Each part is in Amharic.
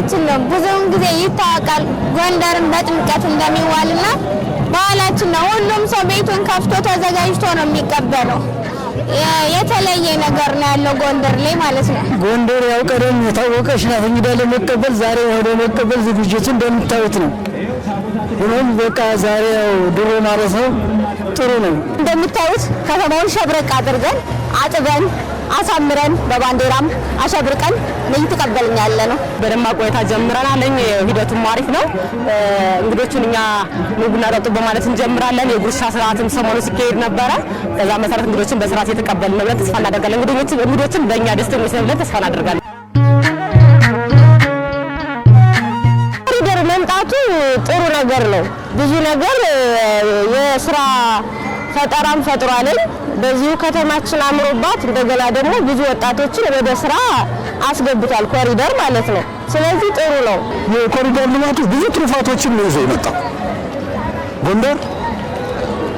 ባህላችን ነው። ብዙውን ጊዜ ይታወቃል ጎንደርን በጥምቀት እንደሚዋልና ባህላችን ነው። ሁሉም ሰው ቤቱን ከፍቶ ተዘጋጅቶ ነው የሚቀበለው። የተለየ ነገር ነው ያለው ጎንደር ላይ ማለት ነው። ጎንደር ያው ቀደም የታወቀች ናት። እንግዳ ለመቀበል ዛሬ ወደ መቀበል ዝግጅቱ እንደምታዩት ነው። ሁሉም በቃ ዛሬ ያው ድሮ ማለት ነው ጥሩ ነው። እንደምታዩት ከተማውን ሸብረቅ አድርገን አጥበን አሳምረን በባንዲራም አሸብርቀን እየተቀበልን ያለ ነው። በደማቅ ቆይታ ጀምረናል። ሂደቱም አሪፍ ነው። እንግዶቹን እኛ ኑና ጠጡ በማለት እንጀምራለን። የጉርሻ ስርዓትም ሰሞኑ ሲካሄድ ነበረ። በዛ መሰረት እንግዶችን በስርዓት እየተቀበልን ነው ብለን ተስፋ እናደርጋለን። እንግዶችን በእኛ ደስተኞች ነን ብለን ተስፋ እናደርጋለን። ኮሪደር መምጣቱ ጥሩ ነገር ነው። ብዙ ነገር የስራ ፈጠራም ፈጥሯል። በዚሁ ከተማችን አምሮባት እንደገና ደግሞ ብዙ ወጣቶችን ወደ ስራ አስገብቷል ኮሪደር ማለት ነው። ስለዚህ ጥሩ ነው። የኮሪደር ልማቱ ብዙ ትሩፋቶችን ነው ይዞ የመጣው። ጎንደር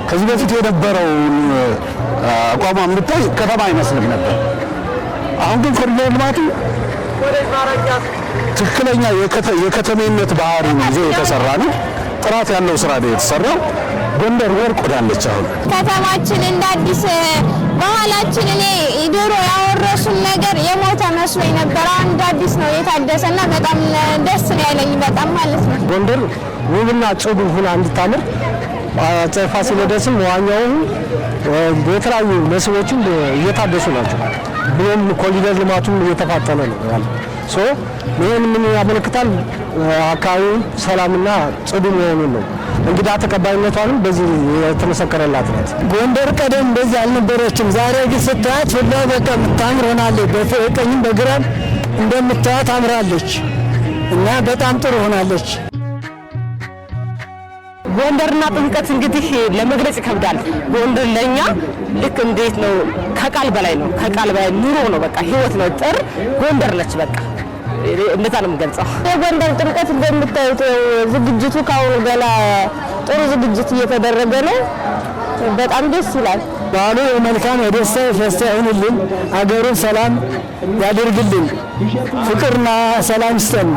ከዚህ በፊት የነበረው አቋም ብታይ ከተማ አይመስልም ነበር። አሁን ግን ኮሪደር ልማቱ ትክክለኛ የከተሜነት ባህሪን ይዞ የተሰራ ነው። ጥራት ያለው ስራ ነው የተሰራው። ጎንደር ወርቅ ወዳለች አሁን ከተማችን እንደ አዲስ ባህላችን እኔ ድሮ ያወረሱን ነገር የሞተ መስሎኝ ነበር። አሁን እንደ አዲስ ነው የታደሰና በጣም ደስ ነው ያለኝ በጣም ማለት ነው። ጎንደር ውብና ጽዱ ሆና እንድታምር አፄ ፋሲለደስም ዋኛው የተለያዩ መስህቦችም እየታደሱ ናቸው። ብሎም ኮሪደር ልማቱም እየተፋጠነ ነው ያለው። ይህን ምን ያመለክታል? አካባቢው ሰላምና ጽዱ መሆኑን ነው። እንግዳ ተቀባይነቷንም በዚህ የተመሰከረላት ናት። ጎንደር ቀደም እንደዚህ አልነበረችም። ዛሬ ግን ስታያት ሁላ በቃ የምታምር ሆናለች። በቀኝም በግራም እንደምታያት አምራለች እና በጣም ጥሩ ሆናለች። ጎንደርና ጥምቀት እንግዲህ ለመግለጽ ይከብዳል። ጎንደር ለኛ ልክ እንዴት ነው ከቃል በላይ ነው። ከቃል በላይ ኑሮ ነው። በቃ ህይወት ነው። ጥር ጎንደር ነች። በቃ እንደዛ ነው የምገልጸው። የጎንደር ጥምቀት እንደምታዩት ዝግጅቱ ካሁን ገና ጥሩ ዝግጅት እየተደረገ ነው። በጣም ደስ ይላል። በዓሉ የመልካም የደስታ ፌስታ ይሁንልን። አገሩን ሰላም ያድርግልን። ፍቅርና ሰላም ይስጠን።